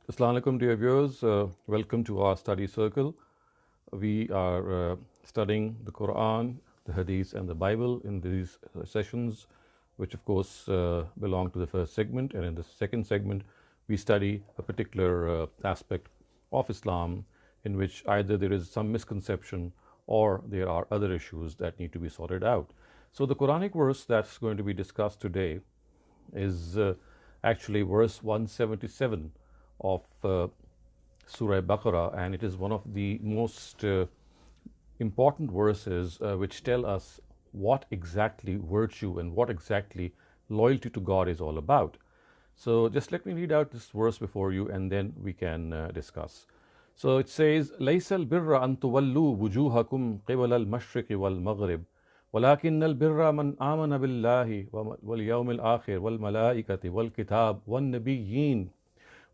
Assalamu alaikum, dear viewers. Welcome to our study circle. We are studying the Quran, the Hadith, and the Bible in these sessions, which of course belong to the first segment. And in the second segment, we study a particular aspect of Islam in which either there is some misconception or there are other issues that need to be sorted out. So, the Quranic verse that's going to be discussed today is actually verse 177 of Surah Baqarah, and it is one of the most important verses which tell us what exactly virtue and what exactly loyalty to God is all about. So just let me read out this verse before you and then we can discuss. So it says, لَيْسَ الْبِرَّ أَن تُوَلُّوا وُجُوهَكُمْ قِبَلَ الْمَشْرِقِ وَالْمَغْرِبِ ولكن البر من آمن بالله واليوم الآخر والملائكة والكتاب والنبيين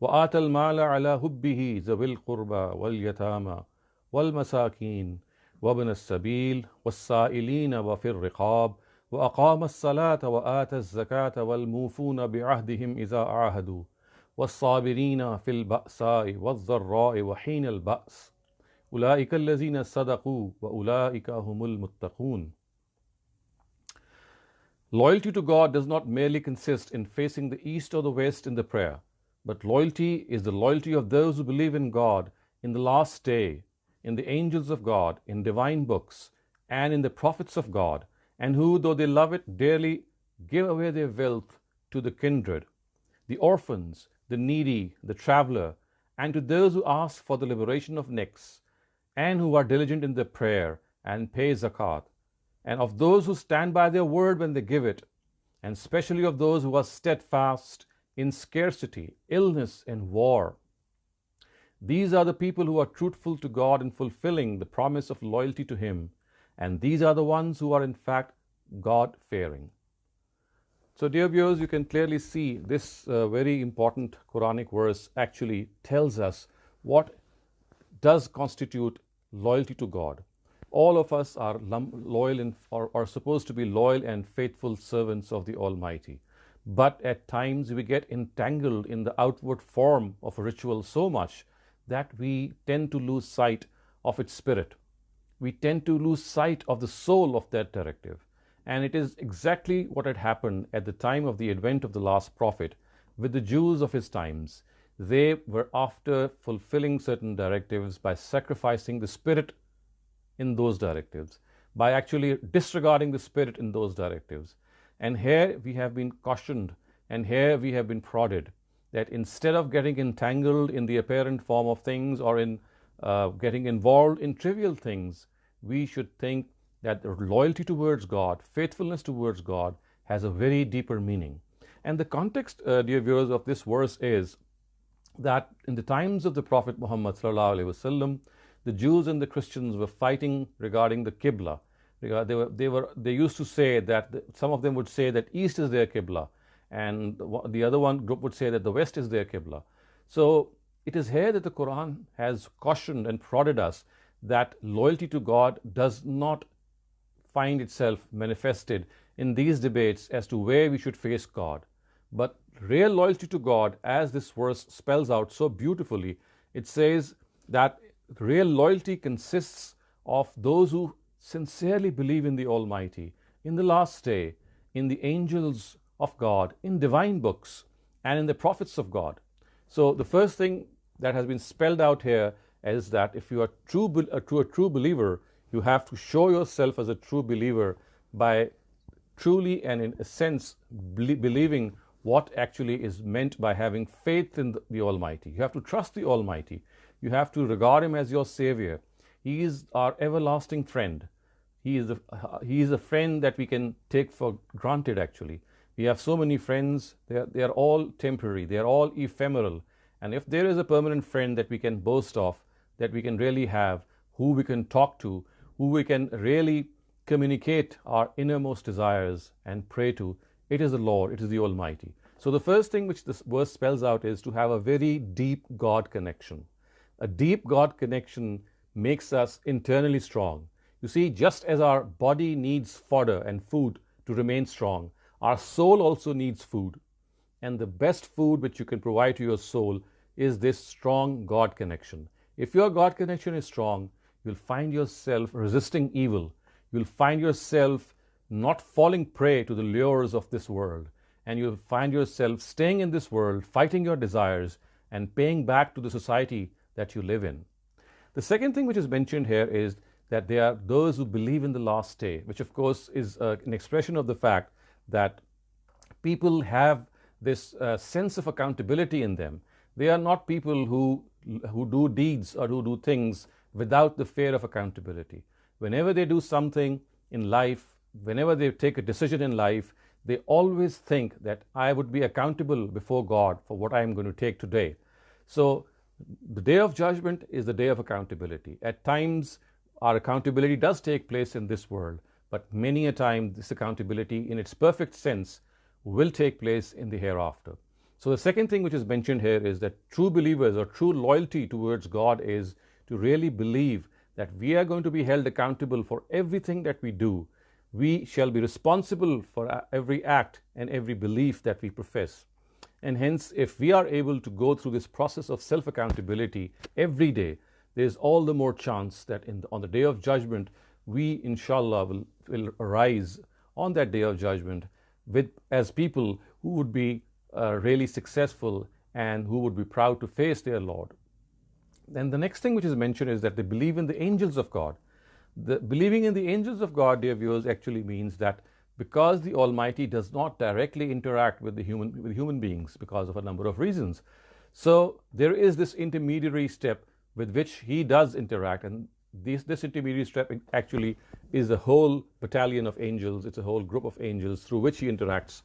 وآتى المال على حبه ذوي القربى واليتامى والمساكين وابن السبيل والسائلين وفي الرقاب وأقام الصلاة وآتى الزكاة والموفون بعهدهم إذا عاهدوا والصابرين في البأساء والضراء وحين البأس أولئك الذين صدقوا وأولئك هم المتقون. Loyalty to God does not merely consist in facing the east or the west in the prayer, but loyalty is the loyalty of those who believe in God, in the last day, in the angels of God, in divine books, and in the prophets of God, and who, though they love it dearly, give away their wealth to the kindred, the orphans, the needy, the traveler, and to those who ask for the liberation of necks, and who are diligent in their prayer and pay zakat, and of those who stand by their word when they give it, and especially of those who are steadfast in scarcity, illness, and war. These are the people who are truthful to God in fulfilling the promise of loyalty to Him, and these are the ones who are in fact God-fearing. So, dear viewers, you can clearly see this very important Quranic verse actually tells us what does constitute loyalty to God. All of us are loyal and are supposed to be loyal and faithful servants of the Almighty. But at times we get entangled in the outward form of a ritual so much that we tend to lose sight of its spirit. We tend to lose sight of the soul of that directive. And it is exactly what had happened at the time of the advent of the last prophet with the Jews of his times. They were after fulfilling certain directives by sacrificing the spirit in those directives, by actually disregarding the spirit in those directives. And here we have been cautioned and here we have been prodded that instead of getting entangled in the apparent form of things or in getting involved in trivial things, we should think that the loyalty towards God, faithfulness towards God has a very deeper meaning. And the context, dear viewers, of this verse is that in the times of the Prophet Muhammad sallallahu alaihi wasallam, the Jews and the Christians were fighting regarding the Qibla. They used to say that some of them would say that East is their Qibla, and the other one group would say that the West is their Qibla. So it is here that the Quran has cautioned and prodded us that loyalty to God does not find itself manifested in these debates as to where we should face God. But real loyalty to God, as this verse spells out so beautifully, it says that real loyalty consists of those who sincerely believe in the Almighty, in the last day, in the angels of God, in divine books, and in the prophets of God. So the first thing that has been spelled out here is that if you are a true believer, you have to show yourself as a true believer by truly and in a sense believing what actually is meant by having faith in the Almighty. You have to trust the Almighty. You have to regard Him as your Savior. He is our everlasting friend. He is a friend that we can take for granted actually. We have so many friends, they are all temporary, they are all ephemeral. And if there is a permanent friend that we can boast of, that we can really have, who we can talk to, who we can really communicate our innermost desires and pray to, it is the Lord, it is the Almighty. So the first thing which this verse spells out is to have a very deep God connection. A deep God connection makes us internally strong. You see, just as our body needs fodder and food to remain strong, our soul also needs food. And the best food which you can provide to your soul is this strong God connection. If your God connection is strong, you'll find yourself resisting evil. You'll find yourself not falling prey to the lures of this world. And you'll find yourself staying in this world, fighting your desires, and paying back to the society that you live in. The second thing which is mentioned here is that there are those who believe in the last day, which of course is an expression of the fact that people have this sense of accountability in them. They are not people who do deeds or who do things without the fear of accountability. Whenever they do something in life, whenever they take a decision in life, they always think that I would be accountable before God for what I am going to take today. So the day of judgment is the day of accountability. At times, our accountability does take place in this world, but many a time this accountability in its perfect sense will take place in the hereafter. So the second thing which is mentioned here is that true believers or true loyalty towards God is to really believe that we are going to be held accountable for everything that we do. We shall be responsible for every act and every belief that we profess. And hence, if we are able to go through this process of self-accountability every day, there's all the more chance that on the day of judgment, we, inshallah, will arise on that day of judgment as people who would be really successful and who would be proud to face their Lord. Then the next thing which is mentioned is that they believe in the angels of God. The believing in the angels of God, dear viewers, actually means that because the Almighty does not directly interact with human beings because of a number of reasons, so there is this intermediary step with which He does interact, and this intermediary step actually is a whole battalion of angels. It's a whole group of angels through which He interacts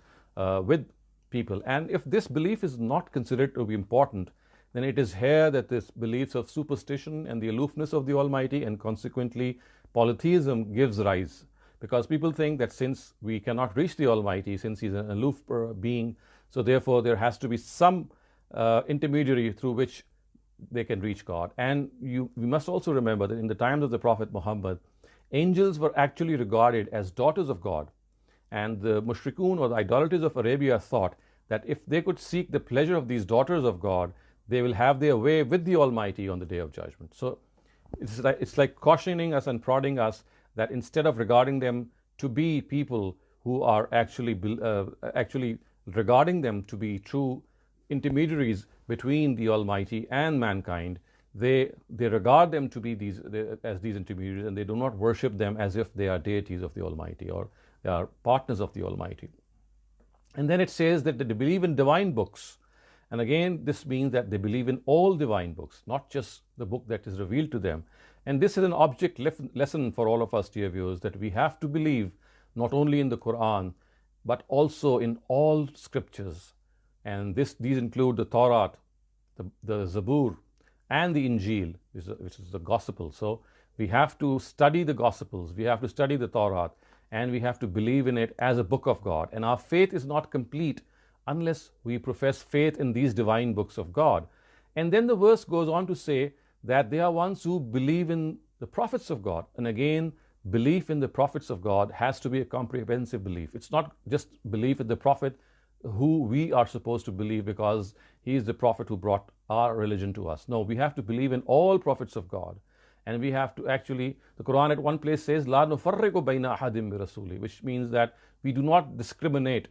with people. And if this belief is not considered to be important, then it is here that this beliefs of superstition and the aloofness of the Almighty and consequently polytheism gives rise. Because people think that since we cannot reach the Almighty, since He's an aloof being, so therefore there has to be some intermediary through which they can reach God. And we must also remember that in the times of the Prophet Muhammad, angels were actually regarded as daughters of God. And the mushrikun or the idolaters of Arabia thought that if they could seek the pleasure of these daughters of God, they will have their way with the Almighty on the day of judgment. So it's like cautioning us and prodding us that instead of regarding them to be people who are actually regarding them to be true intermediaries between the Almighty and mankind, they regard them to be as these intermediaries, and they do not worship them as if they are deities of the Almighty or they are partners of the Almighty. And then it says that they believe in divine books. And again, this means that they believe in all divine books, not just the book that is revealed to them. And this is an object lesson for all of us, dear viewers, that we have to believe not only in the Quran, but also in all scriptures. And these include the Torah, the Zabur, and the Injil, which is the Gospel. So we have to study the Gospels, we have to study the Torah, and we have to believe in it as a book of God. And our faith is not complete unless we profess faith in these divine books of God. And then the verse goes on to say that they are ones who believe in the prophets of God. And again, belief in the prophets of God has to be a comprehensive belief. It's not just belief in the prophet who we are supposed to believe because he is the prophet who brought our religion to us. No, we have to believe in all prophets of God. And we have to actually, the Quran at one place says, "La nufarriqu bayna ahadim bi rasuli," which means that we do not discriminate,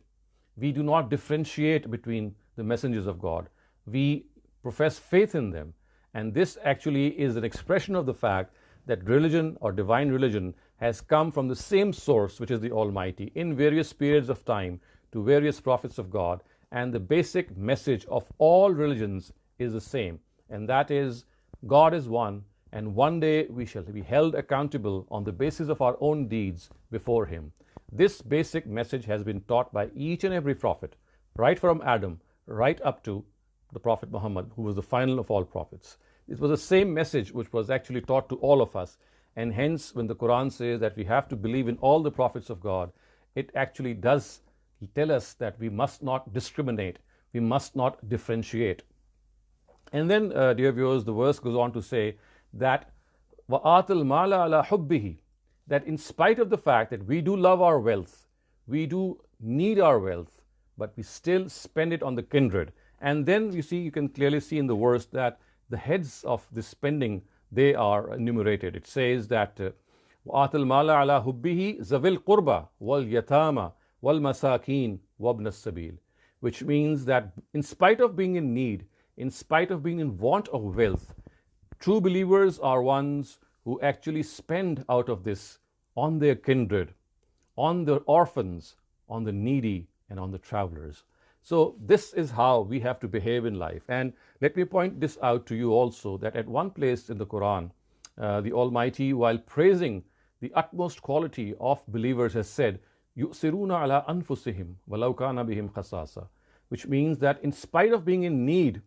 we do not differentiate between the messengers of God. We profess faith in them. And this actually is an expression of the fact that religion or divine religion has come from the same source, which is the Almighty, in various periods of time to various prophets of God. And the basic message of all religions is the same. And that is, God is one, and one day we shall be held accountable on the basis of our own deeds before Him. This basic message has been taught by each and every prophet, right from Adam, right up to the Prophet Muhammad, who was the final of all prophets. It was the same message which was actually taught to all of us. And hence, when the Quran says that we have to believe in all the prophets of God, it actually does tell us that we must not discriminate, we must not differentiate. And then, dear viewers, the verse goes on to say that وَآتَ الْمَالَ عَلَى حُبِّهِ, that in spite of the fact that we do love our wealth, we do need our wealth, but we still spend it on the kindred. And then you can clearly see in the verse that the heads of this spending, they are enumerated. It says that وَآتَ الْمَالَ عَلَى حُبِّهِ ذَوِي الْقُرْبَى وَالْيَتَامَى وَالْمَسَاكِينِ وَابْنَ السَّبِيلِ, which means that in spite of being in need, in spite of being in want of wealth, true believers are ones who actually spend out of this on their kindred, on the orphans, on the needy, and on the travelers. So this is how we have to behave in life. And let me point this out to you also, that at one place in the Quran, the Almighty, while praising the utmost quality of believers, has said, يُؤْثِرُونَ عَلَىٰ أَنفُسِهِمْ وَلَوْ كَانَ بِهِمْ خَصَاصَةٌ, which means that in spite of being in need,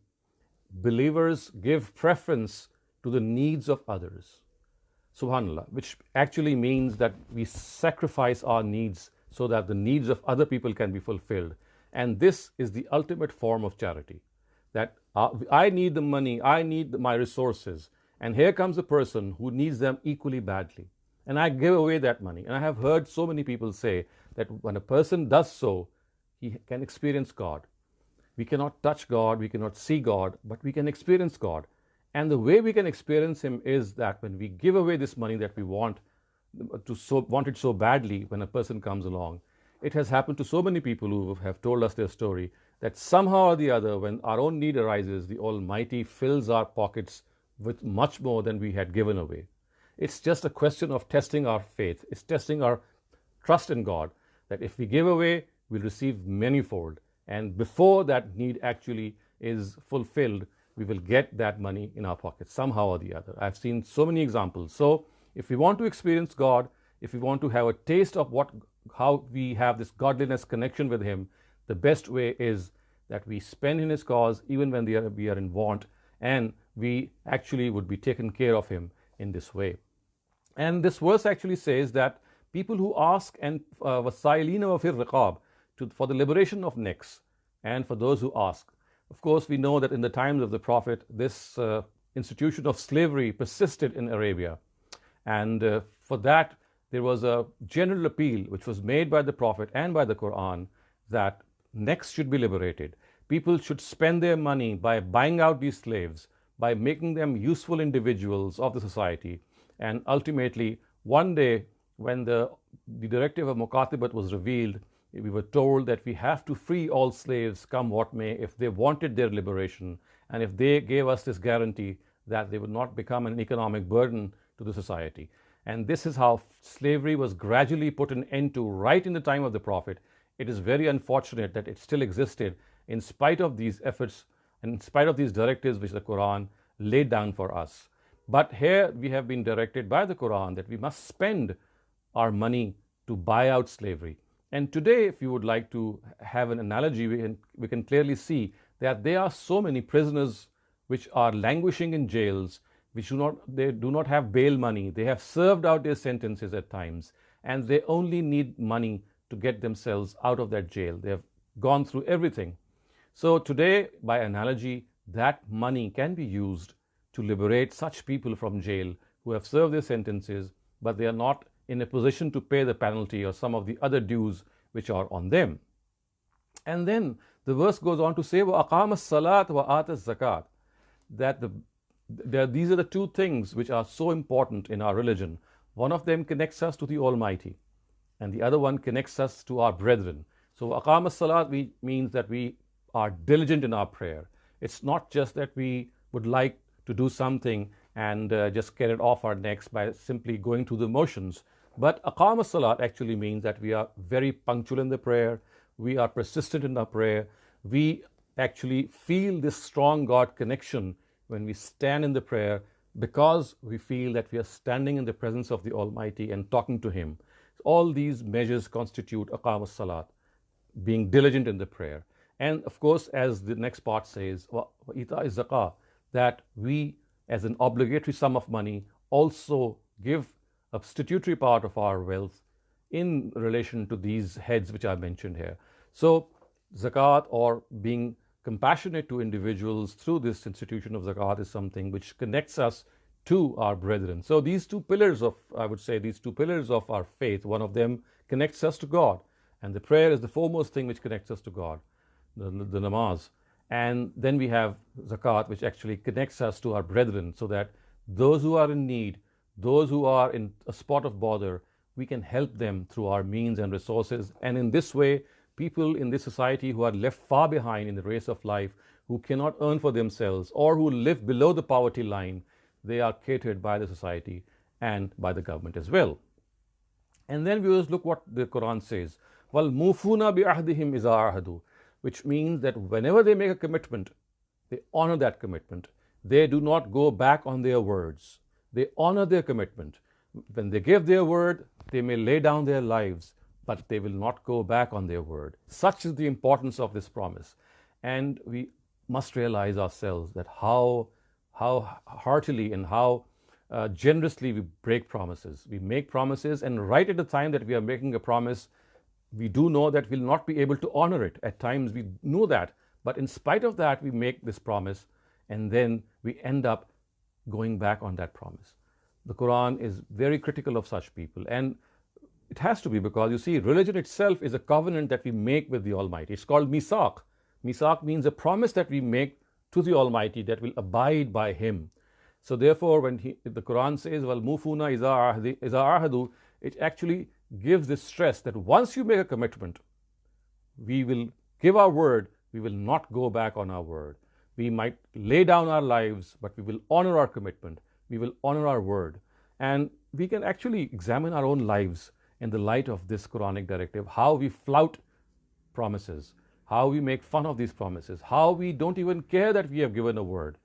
believers give preference to the needs of others. Subhanallah, which actually means that we sacrifice our needs so that the needs of other people can be fulfilled. And this is the ultimate form of charity. That I need the money, I need my resources, and here comes a person who needs them equally badly, and I give away that money. And I have heard so many people say that when a person does so, he can experience God. We cannot touch God, we cannot see God, but we can experience God. And the way we can experience Him is that when we give away this money that we want it so badly, when a person comes along. It has happened to so many people who have told us their story, that somehow or the other, when our own need arises, the Almighty fills our pockets with much more than we had given away. It's just a question of testing our faith. It's testing our trust in God, that if we give away, we'll receive manifold. And before that need actually is fulfilled, we will get that money in our pocket somehow or the other. I've seen so many examples. So if we want to experience God, if we want to have a taste of how we have this godliness connection with Him, the best way is that we spend in His cause even when we are in want, and we actually would be taken care of Him in this way. And this verse actually says that people who ask and وَالسَّائِلِينَ وَفِي الرِّقَابِ, for the liberation of necks, and for those who ask. Of course, we know that in the times of the Prophet, this institution of slavery persisted in Arabia. And for that, there was a general appeal which was made by the Prophet and by the Quran that necks should be liberated. People should spend their money by buying out these slaves, by making them useful individuals of the society. And ultimately, one day, when the directive of Muqatibat was revealed, we were told that we have to free all slaves, come what may, if they wanted their liberation, and if they gave us this guarantee that they would not become an economic burden to the society. And this is how slavery was gradually put an end to right in the time of the Prophet. It is very unfortunate that it still existed in spite of these efforts and in spite of these directives which the Quran laid down for us. But here we have been directed by the Quran that we must spend our money to buy out slavery. And today, if you would like to have an analogy, we can clearly see that there are so many prisoners which are languishing in jails, they do not have bail money. They have served out their sentences at times, and they only need money to get themselves out of that jail. They have gone through everything. So today, by analogy, that money can be used to liberate such people from jail who have served their sentences, but they are not in a position to pay the penalty or some of the other dues which are on them. And then the verse goes on to say, وَأَقَامَ الصَّلَاةَ وَآتَ الزَّكَاةَ, that these are the two things which are so important in our religion. One of them connects us to the Almighty, and the other one connects us to our brethren. So aqam as-salat means that we are diligent in our prayer. It's not just that we would like to do something and just get it off our necks by simply going through the motions. But aqam as-salat actually means that we are very punctual in the prayer, we are persistent in our prayer, we actually feel this strong God connection when we stand in the prayer, because we feel that we are standing in the presence of the Almighty and talking to Him. All these measures constitute aqam as-salat, being diligent in the prayer. And of course, as the next part says, وَإِيتَاءِ الزَّكَاةِ, that we, as an obligatory sum of money, also give a statutory part of our wealth in relation to these heads which I mentioned here. So zakat, or being compassionate to individuals through this institution of zakat, is something which connects us to our brethren. So these two pillars of, I would say, these two pillars of our faith, one of them connects us to God, and the prayer is the foremost thing which connects us to God, the namaz. And then we have zakat, which actually connects us to our brethren, so that those who are in need, those who are in a spot of bother, we can help them through our means and resources. And in this way, people in this society who are left far behind in the race of life, who cannot earn for themselves or who live below the poverty line, they are catered by the society and by the government as well. And then we just look what the Quran says. Wal mufuna bi ahdihim iza ahadu, which means that whenever they make a commitment, they honor that commitment. They do not go back on their words. They honor their commitment. When they give their word, they may lay down their lives, but they will not go back on their word. Such is the importance of this promise. And we must realize ourselves that how heartily and how generously we break promises. We make promises, and right at the time that we are making a promise, we do know that we'll not be able to honor it. At times we know that, but in spite of that, we make this promise, and then we end up going back on that promise. The Quran is very critical of such people, and it has to be, because you see, religion itself is a covenant that we make with the Almighty. It's called misaq. Misaq means a promise that we make to the Almighty that will abide by Him. So therefore, when the Quran says, "Wal mufuna iza ahadu," it actually gives this stress that once you make a commitment, we will give our word, we will not go back on our word. We might lay down our lives, but we will honor our commitment, we will honor our word. And we can actually examine our own lives in the light of this Quranic directive, how we flout promises, how we make fun of these promises, how we don't even care that we have given a word.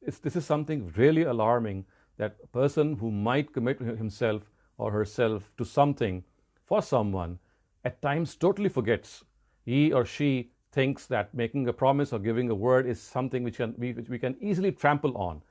This is something really alarming, that a person who might commit himself or herself to something for someone at times totally forgets. He or she thinks that making a promise or giving a word is something which we can easily trample on.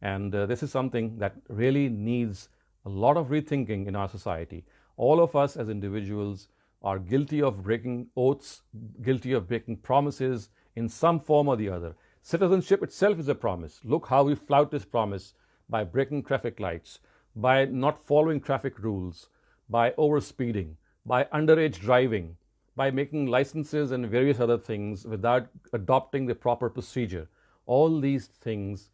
And this is something that really needs a lot of rethinking in our society. All of us as individuals are guilty of breaking oaths, guilty of breaking promises in some form or the other. Citizenship itself is a promise. Look how we flout this promise by breaking traffic lights, by not following traffic rules, by overspeeding, by underage driving, by making licenses and various other things without adopting the proper procedure. All these things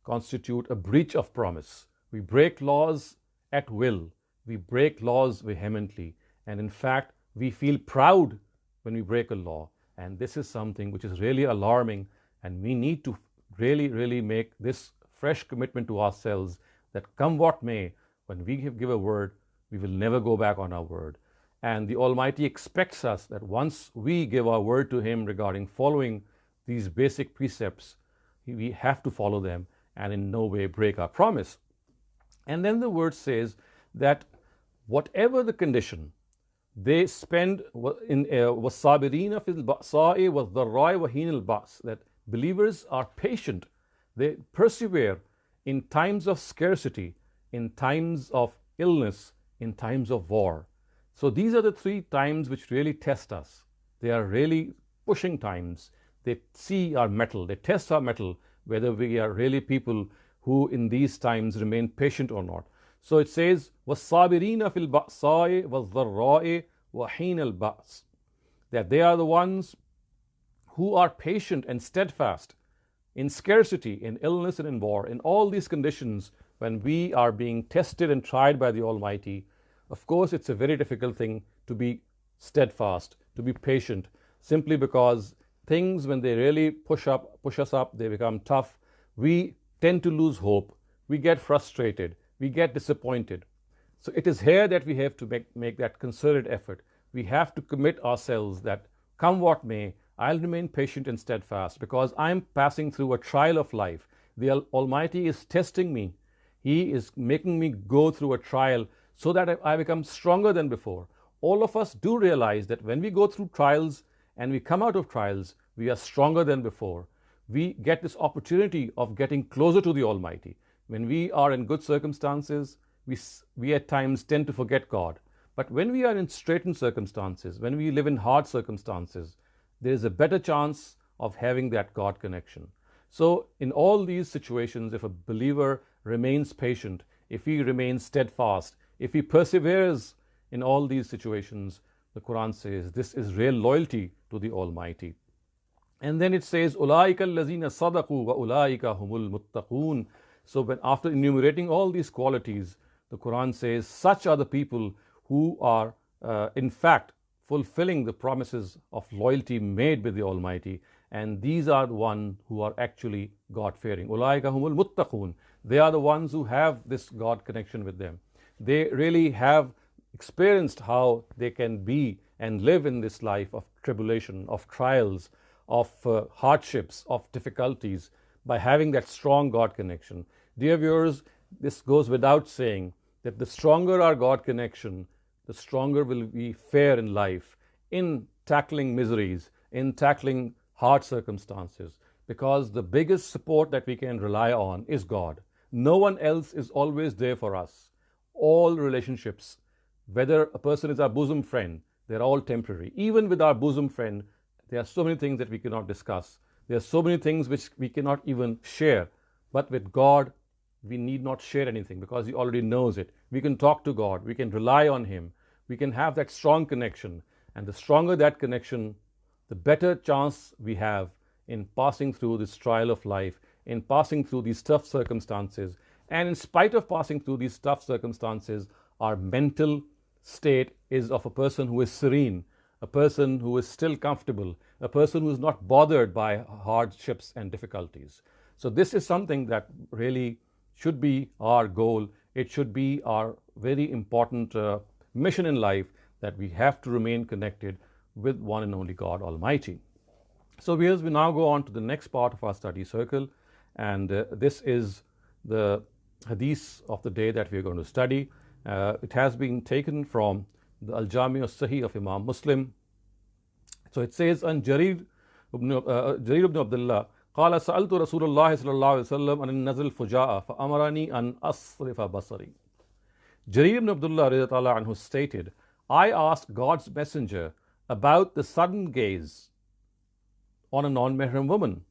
constitute a breach of promise. We break laws at will. We break laws vehemently. And in fact, we feel proud when we break a law. And this is something which is really alarming. And we need to really make this fresh commitment to ourselves that come what may, when we give a word, we will never go back on our word. And the Almighty expects us that once we give our word to Him regarding following these basic precepts, we have to follow them and in no way break our promise. And then the word says that whatever the condition, they spend in wasabirina fil ba'sa'i wa dharra'i wa hinal ba's, that believers are patient, they persevere in times of scarcity, in times of illness, in times of war. So these are the three times which really test us. They are really pushing times. They see our mettle, they test our mettle, whether we are really people who in these times remain patient or not. So it says, وَالصَّابِرِينَ فِي الْبَأْسَاءِ وَالضَّرَّاءِ وَحِينَ الْبَأْسِ, that they are the ones who are patient and steadfast in scarcity, in illness and in war, in all these conditions when we are being tested and tried by the Almighty. Of course, it's a very difficult thing to be steadfast, to be patient, simply because things, when they really push us up, they become tough. We tend to lose hope. We get frustrated. We get disappointed. So it is here that we have to make that concerted effort. We have to commit ourselves that come what may, I'll remain patient and steadfast because I'm passing through a trial of life. The Almighty is testing me. He is making me go through a trial so that I become stronger than before. All of us do realize that when we go through trials and we come out of trials, we are stronger than before. We get this opportunity of getting closer to the Almighty. When we are in good circumstances, we at times tend to forget God. But when we are in straitened circumstances, when we live in hard circumstances, there is a better chance of having that God connection. So in all these situations, if a believer remains patient, if he remains steadfast, if he perseveres in all these situations, the Quran says this is real loyalty to the Almighty. And then it says, Ulaika allazina sadaqu wa ulaika humul muttaqun. So when after enumerating all these qualities, the Quran says, such are the people who are in fact fulfilling the promises of loyalty made with the Almighty, and these are the ones who are actually God-fearing. Ulaika humul muttaqun. They are the ones who have this God connection with them. They really have experienced how they can be and live in this life of tribulation, of trials, of hardships, of difficulties, by having that strong God connection. Dear viewers, this goes without saying that the stronger our God connection, the stronger will we fare in life, in tackling miseries, in tackling hard circumstances, because the biggest support that we can rely on is God. No one else is always there for us. All relationships, whether a person is our bosom friend, they're all temporary. Even with our bosom friend, there are so many things that we cannot discuss. There are so many things which we cannot even share. But with God, we need not share anything because He already knows it. We can talk to God. We can rely on Him. We can have that strong connection. And the stronger that connection, the better chance we have in passing through this trial of life, in passing through these tough circumstances. And in spite of passing through these tough circumstances, our mental state is of a person who is serene, a person who is still comfortable, a person who is not bothered by hardships and difficulties. So this is something that really should be our goal. It should be our very important mission in life, that we have to remain connected with one and only God Almighty. So viewers, we now go on to the next part of our study circle, and this is the hadith of the day that we are going to study. It has been taken from the Al-Jami al-Sahih of Imam Muslim. So it says, on Jarir ibn Abdullah, قال سألت رسول الله صلى الله عليه وسلم عن النزل فجاء فأمرني أن أصرف بصري. Jarir ibn Abdullah radiallahu anhu stated, I asked God's messenger about the sudden gaze on a non-mahram woman.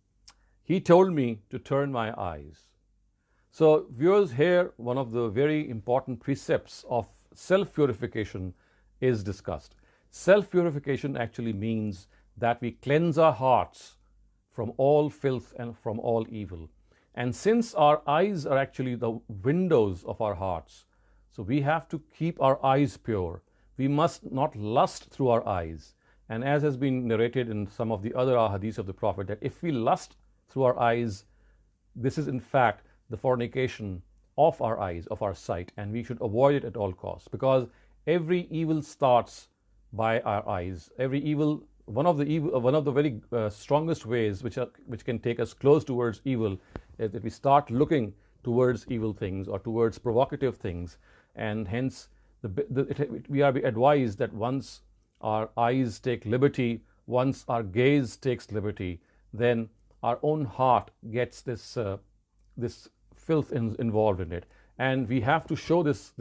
He told me to turn my eyes. So viewers, here one of the very important precepts of self-purification is discussed. Self-purification actually means that we cleanse our hearts from all filth and from all evil. And since our eyes are actually the windows of our hearts, so we have to keep our eyes pure. We must not lust through our eyes. And as has been narrated in some of the other ahadees of the Prophet, that if we lust through our eyes, this is in fact the fornication of our eyes, of our sight, and we should avoid it at all costs, because every evil starts by our eyes. Every evil, one of the very strongest ways which can take us close towards evil is that we start looking towards evil things or towards provocative things, and hence we are advised that once our eyes take liberty, once our gaze takes liberty, then our own heart gets this filth involved in it, and we have to show this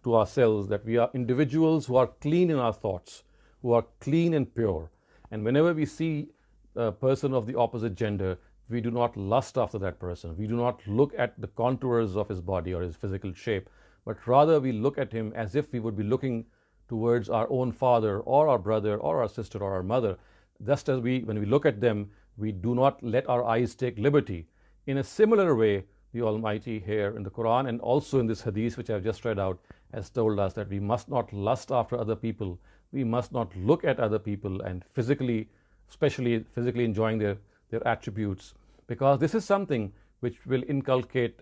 to ourselves, that we are individuals who are clean in our thoughts, who are clean and pure. And whenever we see a person of the opposite gender, we do not lust after that person. We do not look at the contours of his body or his physical shape, but rather we look at him as if we would be looking towards our own father or our brother or our sister or our mother. Just as when we look at them, we do not let our eyes take liberty. In a similar way, the Almighty here in the Quran and also in this hadith which I have just read out has told us that we must not lust after other people. We must not look at other people and especially physically enjoying their attributes, because this is something which will inculcate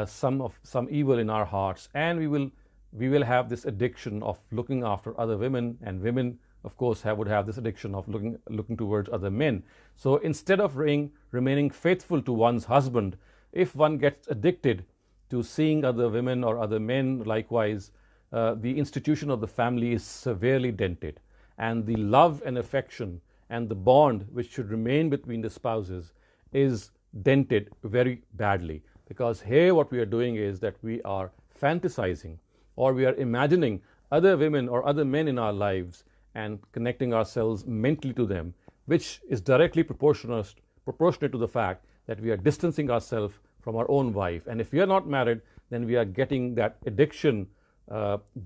some evil in our hearts, and we will have this addiction of looking after other women, and women of course would have this addiction of looking towards other men. So instead of remaining faithful to one's husband, if one gets addicted to seeing other women or other men likewise, the institution of the family is severely dented, and the love and affection and the bond which should remain between the spouses is dented very badly. Because here what we are doing is that we are fantasizing, or we are imagining other women or other men in our lives and connecting ourselves mentally to them, which is directly proportionate to the fact that we are distancing ourselves from our own wife. And if we are not married, then we are getting that addiction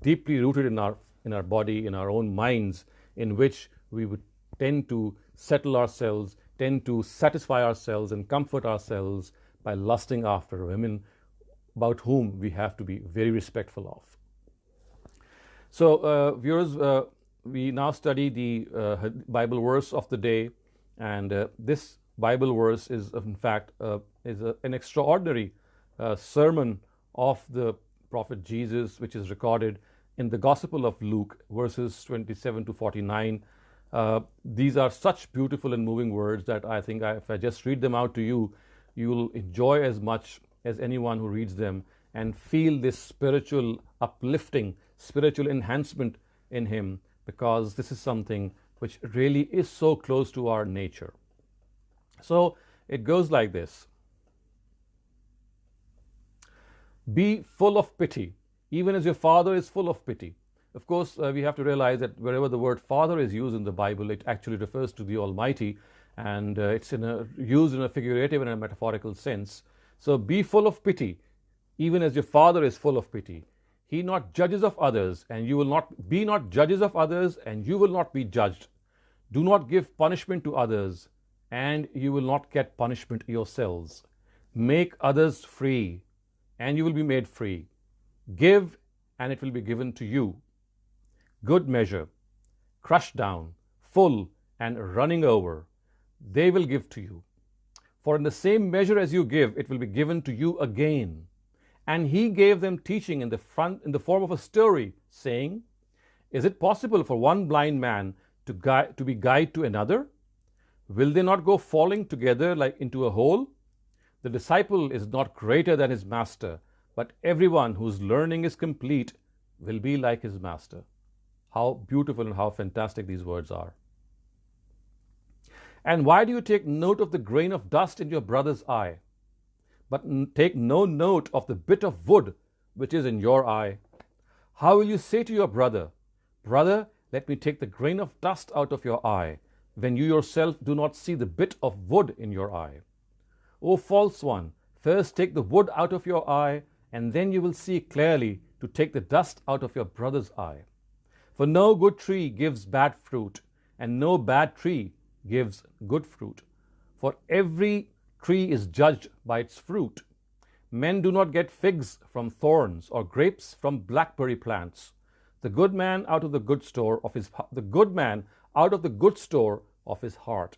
deeply rooted in our body, in our own minds, in which we would tend to settle ourselves, tend to satisfy ourselves and comfort ourselves by lusting after women about whom we have to be very respectful of. So, viewers, we now study the Bible verse of the day, and this Bible verse is, in fact, an extraordinary sermon of the Prophet Jesus, which is recorded in the Gospel of Luke, verses 27 to 49. These are such beautiful and moving words that I think if I just read them out to you, you will enjoy as much as anyone who reads them and feel this spiritual uplifting, spiritual enhancement in him, because this is something which really is so close to our nature. So it goes like this: be full of pity, even as your Father is full of pity. Of course, we have to realize that wherever the word Father is used in the Bible, it actually refers to the Almighty, and it's used in a figurative and a metaphorical sense. So be full of pity, even as your Father is full of pity. He not judges of others, and you will not be not judges of others, and you will not be judged. Do not give punishment to others, and you will not get punishment yourselves. Make others free, and you will be made free. Give, and it will be given to you. Good measure, crushed down, full, and running over, they will give to you. For in the same measure as you give, it will be given to you again. And he gave them teaching in the form of a story, saying, is it possible for one blind man to be guide to another? Will they not go falling together like into a hole? The disciple is not greater than his master, but everyone whose learning is complete will be like his master. How beautiful and how fantastic these words are. And why do you take note of the grain of dust in your brother's eye, but take no note of the bit of wood which is in your eye? How will you say to your brother, brother, let me take the grain of dust out of your eye, when you yourself do not see the bit of wood in your eye? O false one, first take the wood out of your eye, and then you will see clearly to take the dust out of your brother's eye. For no good tree gives bad fruit, and no bad tree gives good fruit. For every tree is judged by its fruit. Men do not get figs from thorns, or grapes from blackberry plants. The good man out of the good store of his heart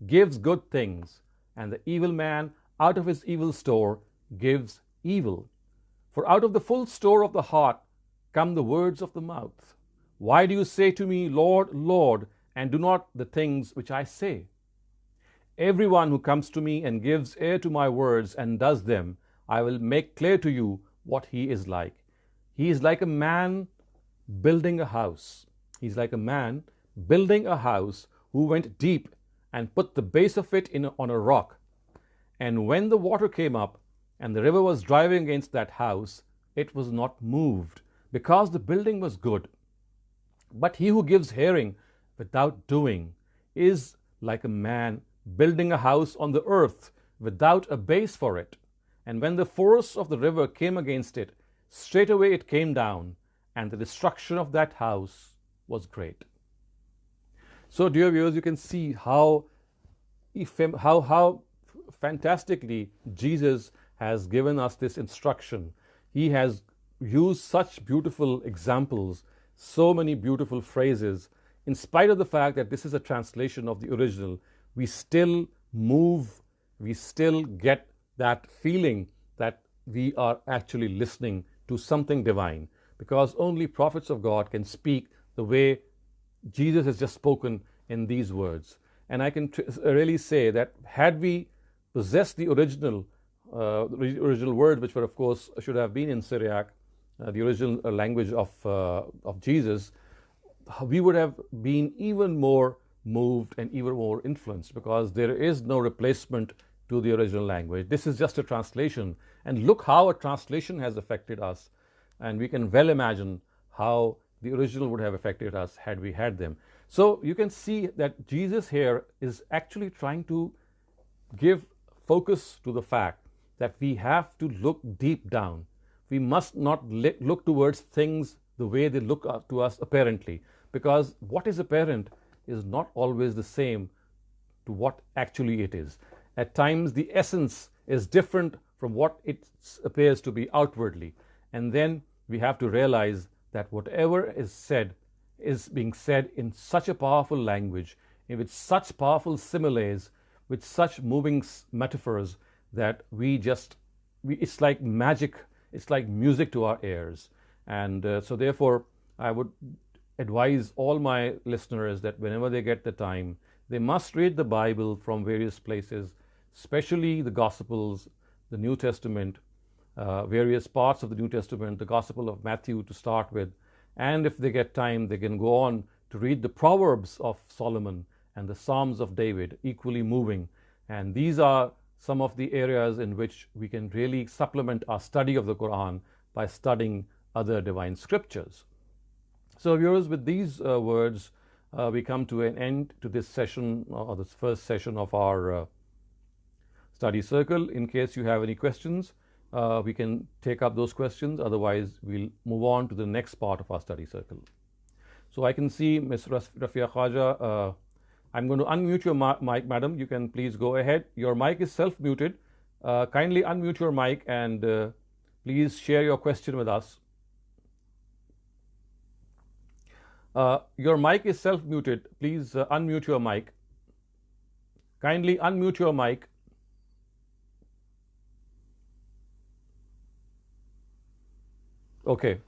gives good things, and the evil man out of his evil store gives evil. For out of the full store of the heart come the words of the mouth. Why do you say to me, Lord, Lord, and do not the things which I say? Everyone who comes to me and gives ear to my words and does them, I will make clear to you what he is like. He is like a man building a house. He's like a man building a house who went deep and put the base of it on a rock. And when the water came up and the river was driving against that house, it was not moved, because the building was good. But he who gives hearing without doing is like a man building a house on the earth without a base for it. And when the force of the river came against it, straightway it came down, and the destruction of that house was great. So, dear viewers, you can see how fantastically Jesus has given us this instruction. He has used such beautiful examples, so many beautiful phrases. In spite of the fact that this is a translation of the original, we still move, we still get that feeling that we are actually listening to something divine, because only prophets of God can speak the way Jesus has just spoken in these words. And I can really say that had we possessed the original words, which were, of course, should have been in Syriac, the original language of Jesus, we would have been even more moved and even more influenced, because there is no replacement to the original language. This is just a translation, and look how a translation has affected us, and we can well imagine how the original would have affected us had we had them. So you can see that Jesus here is actually trying to give focus to the fact that we have to look deep down. We must not look towards things the way they look to us apparently, because what is apparent is not always the same to what actually it is. At times, the essence is different from what it appears to be outwardly. And then we have to realize that whatever is said is being said in such a powerful language, with such powerful similes, with such moving metaphors, that it's like magic, it's like music to our ears. And so therefore, I would advise all my listeners that whenever they get the time, they must read the Bible from various places, especially the Gospels, the New Testament, various parts of the New Testament, the Gospel of Matthew to start with. And if they get time, they can go on to read the Proverbs of Solomon and the Psalms of David, equally moving. And these are some of the areas in which we can really supplement our study of the Quran by studying other divine scriptures. So viewers, with these words, we come to an end to this session, or this first session of our study circle. In case you have any questions, we can take up those questions. Otherwise, we'll move on to the next part of our study circle. So I can see Ms. Rafia Khaja. I'm going to unmute your mic, madam. You can please go ahead. Your mic is self-muted. Kindly unmute your mic and please share your question with us. Your mic is self-muted. Please unmute your mic. Kindly unmute your mic. Okay.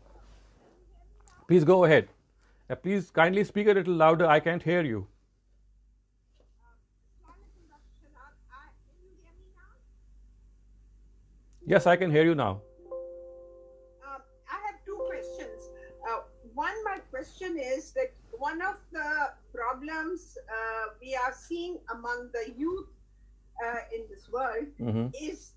Please go ahead. Please kindly speak a little louder. I can't hear you. Yes, I can hear you now. I have two questions. One, my question is that one of the problems we are seeing among the youth in this world is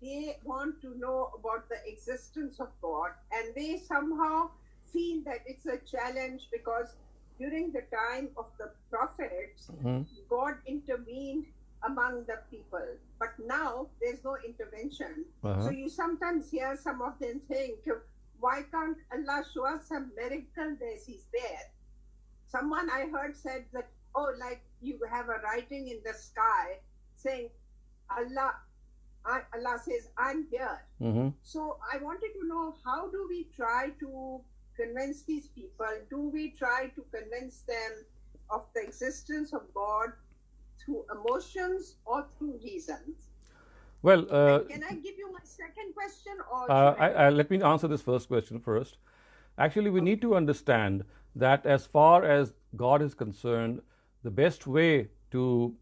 they want to know about the existence of God, and they somehow feel that it's a challenge because during the time of the prophets, God intervened among the people, but now there's no intervention. So you sometimes hear some of them saying, why can't Allah show us some miracle that He's there? Someone I heard said that, oh, like you have a writing in the sky saying, Allah says, I'm here. So I wanted to know, how do we try to convince these people? Do we try to convince them of the existence of God through emotions or through reasons? Well, can I give you my second question, or let me answer this first question first. Actually, we need to understand that as far as God is concerned, the best way to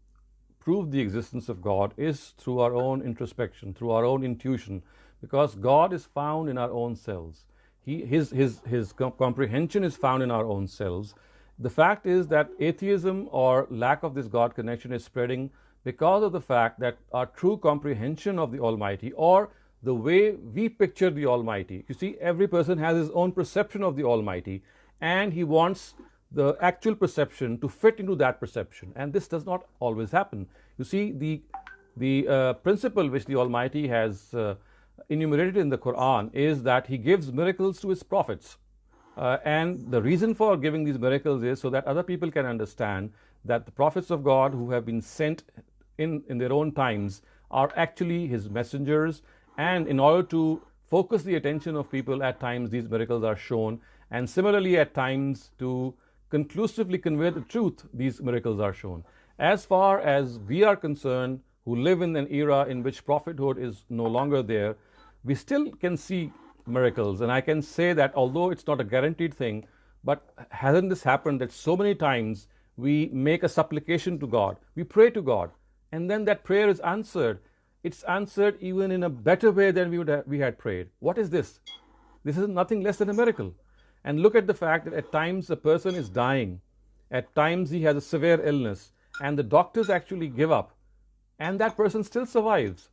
prove the existence of God is through our own introspection, through our own intuition, because God is found in our own selves. His comprehension is found in our own selves. The fact is that atheism or lack of this God connection is spreading because of the fact that our true comprehension of the Almighty, or the way we picture the Almighty, you see, every person has his own perception of the Almighty, and he wants the actual perception to fit into that perception, and this does not always happen. You see, the principle which the Almighty has enumerated in the Quran is that He gives miracles to His prophets. And the reason for giving these miracles is so that other people can understand that the prophets of God who have been sent in their own times are actually His messengers, and in order to focus the attention of people, at times these miracles are shown, and similarly at times to conclusively convey the truth, these miracles are shown. As far as we are concerned, who live in an era in which prophethood is no longer there, we still can see miracles. And I can say that although it's not a guaranteed thing, but hasn't this happened that so many times we make a supplication to God, we pray to God, and then that prayer is answered. It's answered even in a better way than we had prayed. What is this? This is nothing less than a miracle. And look at the fact that at times a person is dying, at times he has a severe illness, and the doctors actually give up, and that person still survives.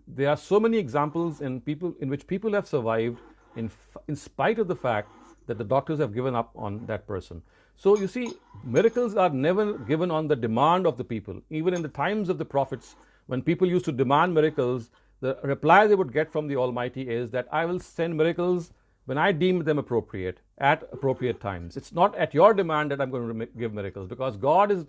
There are so many examples in which people have survived in spite of the fact that the doctors have given up on that person. So you see, miracles are never given on the demand of the people. Even in the times of the prophets, when people used to demand miracles, the reply they would get from the Almighty is that I will send miracles when I deem them appropriate, at appropriate times. It's not at your demand that I'm going to give miracles, because God is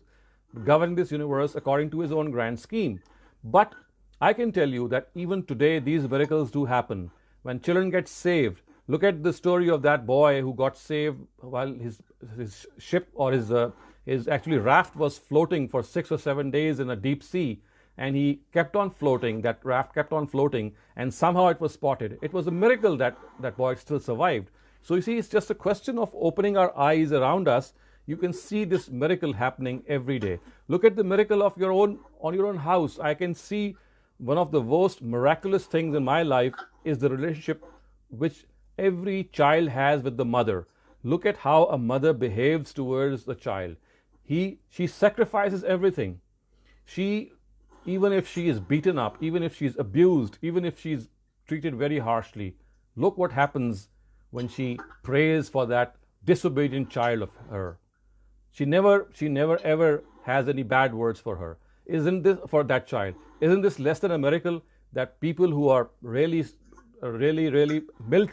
governing this universe according to his own grand scheme. But I can tell you that even today these miracles do happen. When children get saved, look at the story of that boy who got saved while his ship or his actually raft was floating for 6 or 7 days in a deep sea, and he kept on floating. That raft kept on floating, and somehow it was spotted. It was a miracle that that boy still survived. So you see, it's just a question of opening our eyes around us. You can see this miracle happening every day. Look at the miracle of your own on your own house. I can see one of the most miraculous things in my life is the relationship which every child has with the mother. Look at how a mother behaves towards the child. She sacrifices everything. She, even if she is beaten up, even if she's abused, even if she's treated very harshly, look what happens when she prays for that disobedient child of her. She never ever has any bad words for her. Isn't this for that child? Isn't this less than a miracle that people who are really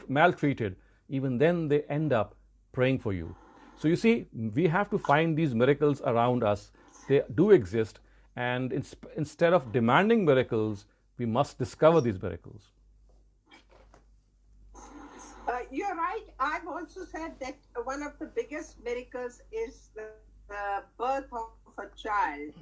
maltreated, even then they end up praying for you? So you see, we have to find these miracles around us. They do exist, and instead of demanding miracles, we must discover these miracles. You're right. I've also said that one of the biggest miracles is the birth of a child.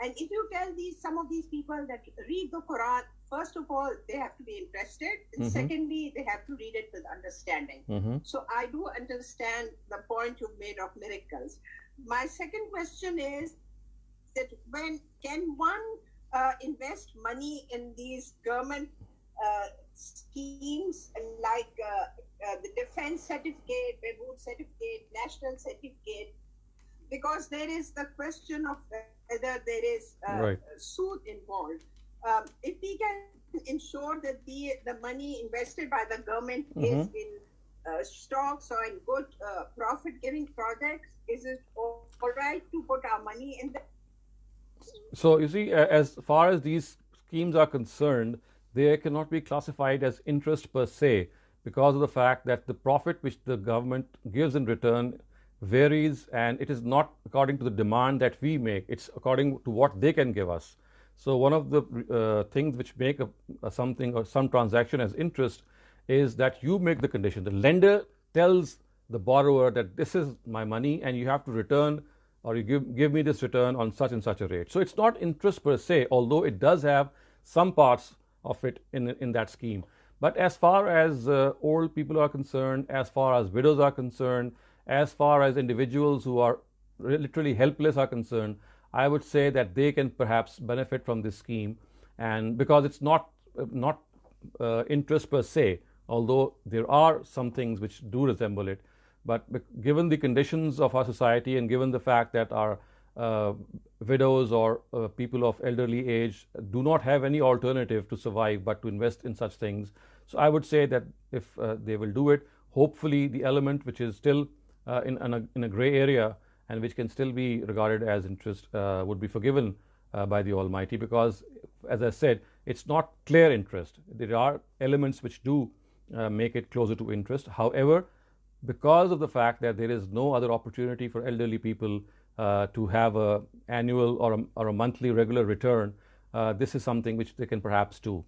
And if you tell some of these people that read the Quran, first of all, they have to be interested. And secondly, they have to read it with understanding. So I do understand the point you've made of miracles. My second question is that when can one invest money in these government schemes like the defense certificate, Behbood certificate, national certificate, because there is the question of whether there is Right. suit involved. If we can ensure that the money invested by the government is in stocks or in good profit-giving projects, is it all right to put our money in that? So you see, as far as these schemes are concerned, they cannot be classified as interest per se because of the fact that the profit which the government gives in return varies, and it is not according to the demand that we make. It's according to what they can give us. So one of the things which make something or some transaction as interest is that you make the condition. The lender tells the borrower that this is my money and you have to return, or you give me this return on such and such a rate. So it's not interest per se, although it does have some parts of it in that scheme. But as far as old people are concerned, as far as widows are concerned, as far as individuals who are literally helpless are concerned, I would say that they can perhaps benefit from this scheme, and because it's not interest per se, although there are some things which do resemble it. But given the conditions of our society and given the fact that our widows or people of elderly age do not have any alternative to survive but to invest in such things, so I would say that if they will do it, hopefully the element which is still in a gray area and which can still be regarded as interest would be forgiven by the Almighty, because as I said, it's not clear interest. There are elements which do make it closer to interest. However, because of the fact that there is no other opportunity for elderly people to have a annual or a monthly regular return, this is something which they can perhaps do.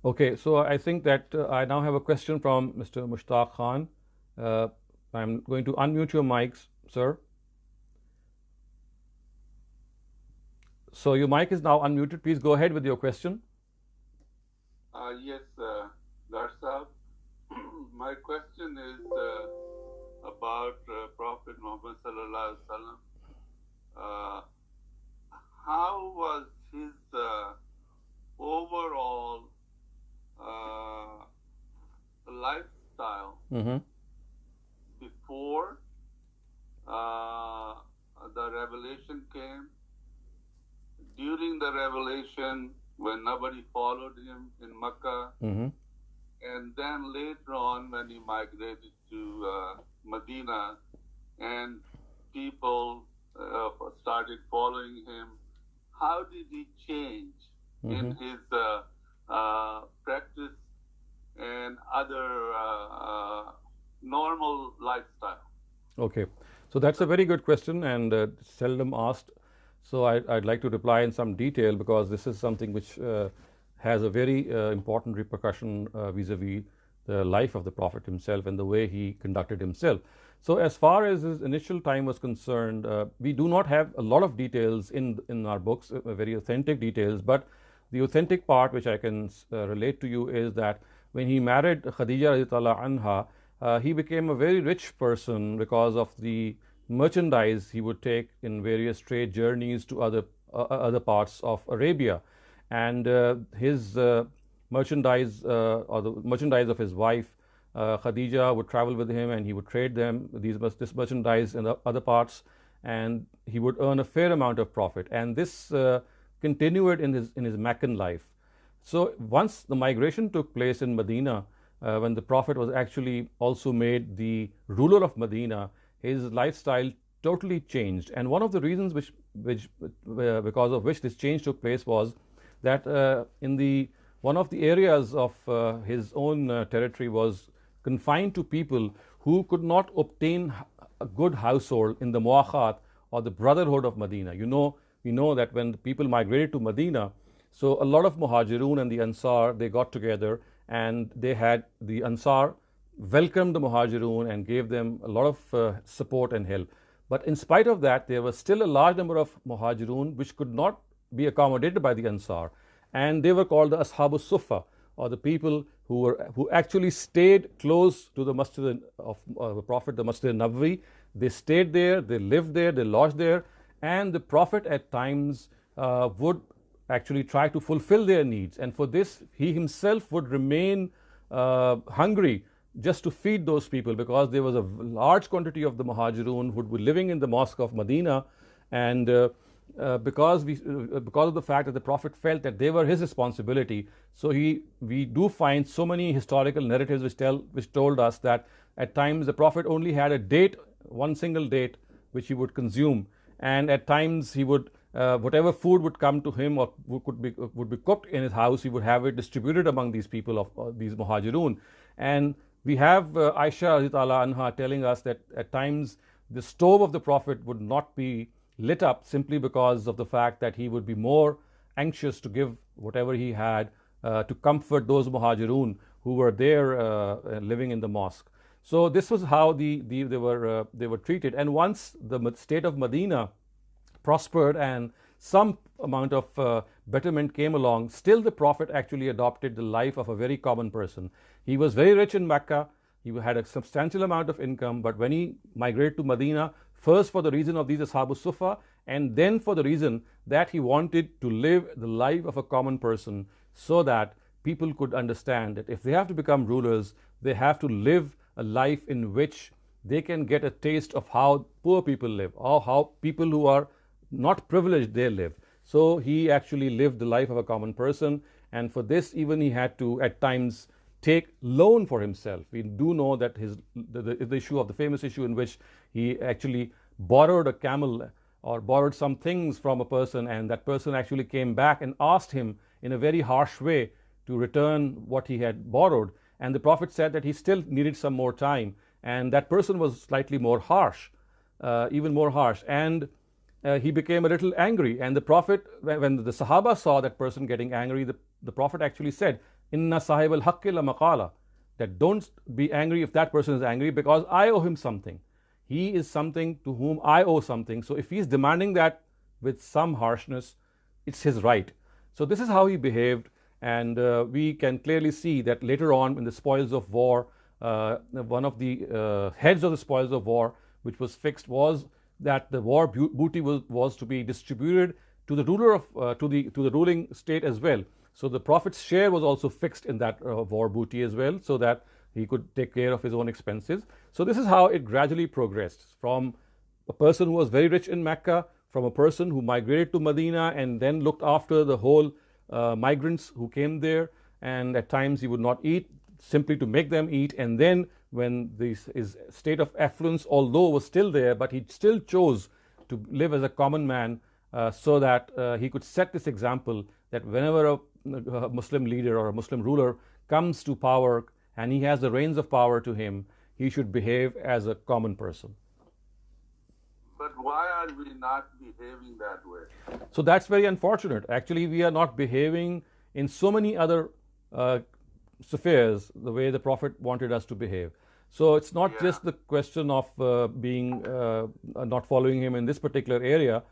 Okay, so I think that I now have a question from Mr. Mushtaq Khan. I'm going to unmute your mics, sir. So your mic is now unmuted. Please go ahead with your question. Yes, Darsab. My question is about Prophet Muhammad Sallallahu Alaihi Wasallam. How was his overall lifestyle before the revelation came, during the revelation when nobody followed him in Mecca, and then later on when he migrated to Medina and people started following him? How did he change in his practice and other normal lifestyle? Okay, so that's a very good question and seldom asked. So I'd like to reply in some detail because this is something which has a very important repercussion vis-a-vis the life of the Prophet himself and the way he conducted himself. So as far as his initial time was concerned, we do not have a lot of details in our books, very authentic details, but the authentic part which I can relate to you is that when he married Khadija radiallahu anha, he became a very rich person because of the merchandise he would take in various trade journeys to other parts of Arabia, and his merchandise or the merchandise of his wife Khadija would travel with him, and he would trade this merchandise in the other parts, and he would earn a fair amount of profit. And this continued in his Meccan life. So once the migration took place in Medina, when the Prophet was actually also made the ruler of Medina, his lifestyle totally changed. And one of the reasons because of which this change took place was that in the one of the areas of his own territory was confined to people who could not obtain a good household in the Muakhat or the brotherhood of Medina. We know that when the people migrated to Medina, so a lot of Muhajirun and the Ansar, they got together, and the Ansar welcomed the Muhajirun and gave them a lot of support and help. But in spite of that, there was still a large number of Muhajirun which could not be accommodated by the Ansar, and they were called the Ashabu Suffa, or the people who actually stayed close to the Masjid of the Prophet, the Masjid Nabawi. They stayed there, they lived there, they lodged there, and the Prophet at times would actually try to fulfill their needs, and for this he himself would remain hungry just to feed those people, because there was a large quantity of the Muhajirun who would be living in the mosque of Medina, and because of the fact that the Prophet felt that they were his responsibility, so we do find so many historical narratives which told us that at times the Prophet only had a date, one single date, which he would consume, and at times he would whatever food would come to him or would be cooked in his house, he would have it distributed among these people of these Muhajirun. And we have Aisha radiallahu anha telling us that at times the stove of the Prophet would not be lit up simply because of the fact that he would be more anxious to give whatever he had to comfort those Muhajirun who were there living in the mosque. So this was how they were treated. And once the state of Medina prospered and some amount of betterment came along, still the Prophet actually adopted the life of a very common person. He was very rich in Mecca, he had a substantial amount of income, but when he migrated to Medina, first for the reason of these Ashabu Sufa, and then for the reason that he wanted to live the life of a common person, so that people could understand that if they have to become rulers, they have to live a life in which they can get a taste of how poor people live, or how people who are not privileged they live. So he actually lived the life of a common person, and for this even he had to at times take loan for himself. We do know that the famous issue in which he actually borrowed a camel or borrowed some things from a person, and that person actually came back and asked him in a very harsh way to return what he had borrowed, and the Prophet said that he still needed some more time, and that person was slightly more harsh, even more harsh, and he became a little angry. And the Prophet, when the Sahaba saw that person getting angry, the Prophet actually said, Inna sahib al-haqqi la maqala, that don't be angry if that person is angry, because I owe him something. He is something to whom I owe something. So if he's demanding that with some harshness, it's his right. So this is how he behaved, and we can clearly see that later on in the spoils of war, one of the heads of the spoils of war which was fixed was that the war booty was to be distributed to the ruler of to the ruling state as well. So the Prophet's share was also fixed in that war booty as well, so that he could take care of his own expenses. So this is how it gradually progressed, from a person who was very rich in Mecca, from a person who migrated to Medina and then looked after the whole migrants who came there, and at times he would not eat simply to make them eat, and then when his state of affluence, although was still there, but he still chose to live as a common man, so that he could set this example that whenever a Muslim leader or a Muslim ruler comes to power and he has the reins of power to him, he should behave as a common person. why are we not behaving that way? So that's very unfortunate. Actually, we are not behaving in so many other affairs the way the Prophet wanted us to behave. So it's not just the question of being not following him in this particular area.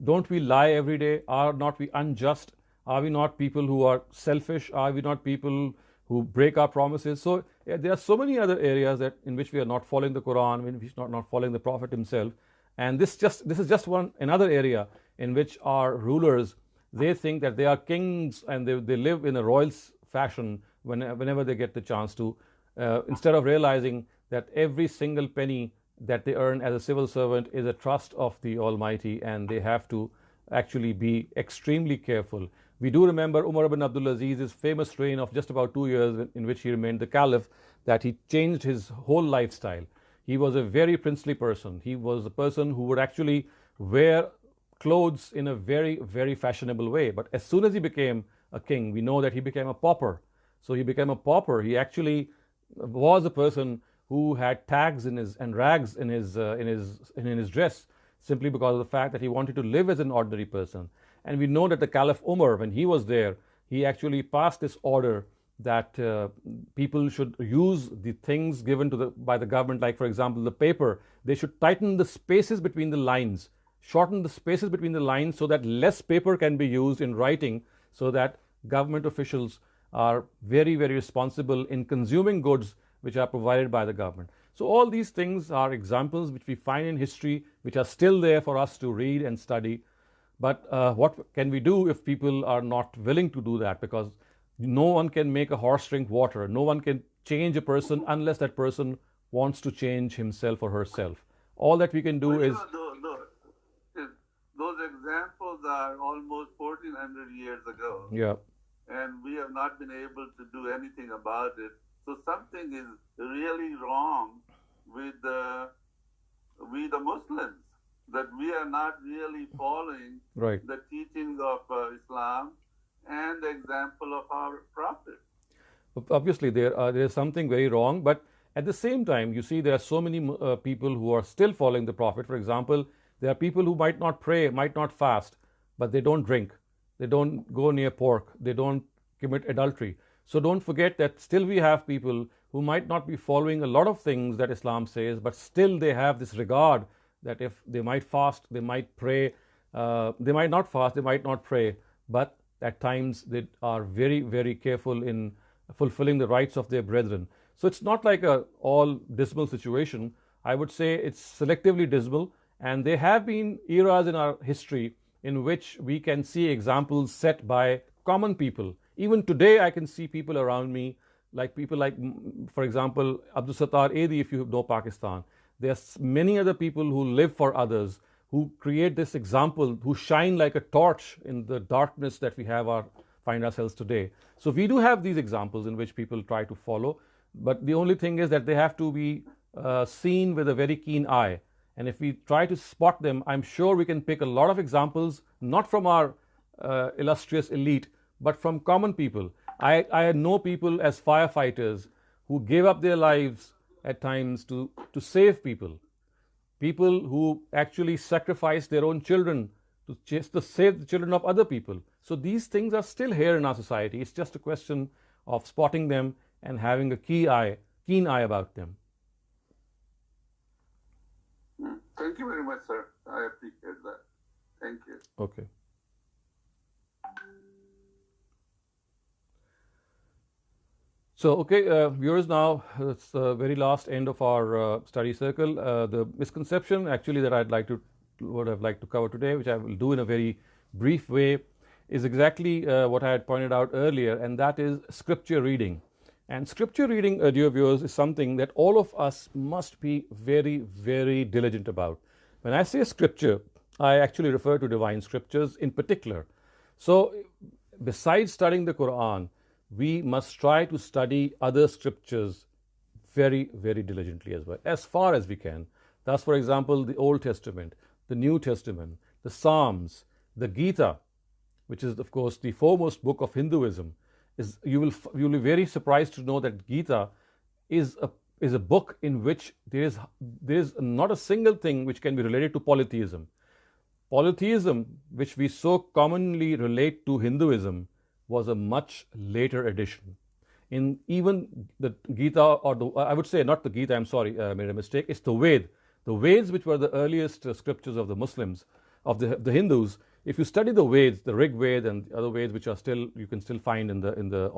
Don't we lie every day? Are not we unjust? Are we not people who are selfish? Are we not people who break our promises? So there are so many other areas that in which we are not following the Quran, in which we are not following the Prophet himself. And this is just another area in which our rulers, they think that they are kings and they live in a royal fashion whenever they get the chance to, instead of realizing that every single penny that they earn as a civil servant is a trust of the Almighty, and they have to actually be extremely careful. We do remember Umar ibn Abdul Aziz's famous reign of just about 2 years in which he remained the caliph, that he changed his whole lifestyle. He was a very princely person. He was a person who would actually wear clothes in a very, very fashionable way. But as soon as he became a king, we know that he became a pauper. So he became a pauper. He actually was a person who had tags and rags in his dress, simply because of the fact that he wanted to live as an ordinary person. And we know that the Caliph Umar, when he was there, he actually passed this order that people should use the things given by the government, like for example the paper. They should tighten the spaces between the lines, shorten the spaces between the lines, so that less paper can be used in writing, so that government officials are very, very responsible in consuming goods which are provided by the government. So all these things are examples which we find in history, which are still there for us to read and study. But what can we do if people are not willing to do that? Because no one can make a horse drink water. No one can change a person unless that person wants to change himself or herself. All that we can do is... Those examples are almost 1400 years ago. Yeah. And we have not been able to do anything about it. So something is really wrong with the Muslims, that we are not really following the teachings of Islam and the example of our Prophet. Obviously, there is something very wrong, but at the same time, you see, there are so many people who are still following the Prophet. For example, there are people who might not pray, might not fast, but they don't drink, they don't go near pork, they don't commit adultery. So don't forget that still we have people who might not be following a lot of things that Islam says, but still they have this regard that if they might fast, they might pray, they might not fast, they might not pray, but at times they are very, very careful in fulfilling the rights of their brethren. So it's not like a all dismal situation. I would say it's selectively dismal, and there have been eras in our history in which we can see examples set by common people. Even today, I can see people around me, like people like, for example, Abdul Sattar Edi, if you know Pakistan. There are many other people who live for others, who create this example, who shine like a torch in the darkness that we find ourselves today. So we do have these examples in which people try to follow, but the only thing is that they have to be seen with a very keen eye. And if we try to spot them, I'm sure we can pick a lot of examples, not from our illustrious elite, but from common people. I know people as firefighters who gave up their lives at times to save people. People who actually sacrifice their own children to save the children of other people. So these things are still here in our society. It's just a question of spotting them and having a keen eye about them. Thank you very much, sir. I appreciate that. Thank you. Okay. So, viewers, now it's the very last end of our study circle. The misconception actually that what I'd like to cover today, which I will do in a very brief way, is exactly what I had pointed out earlier, and that is scripture reading. And scripture reading, dear viewers, is something that all of us must be very, very diligent about. When I say scripture, I actually refer to divine scriptures in particular. So, besides studying the Quran, we must try to study other scriptures very, very diligently as well, as far as we can. Thus, for example, the Old Testament, the New Testament, the Psalms, the Gita, which is, of course, the foremost book of Hinduism. You will be very surprised to know that Gita is is a book in which there is not a single thing which can be related to polytheism. Polytheism, which we so commonly relate to Hinduism, was a much later addition. In even the Gita, or I would say not the Gita, I'm sorry, I made a mistake, it's the Ved. The Veds, which were the earliest scriptures of the Muslims, of the Hindus, if you study the Veds, the Rig Ved and other Veds which are still, you can still find in the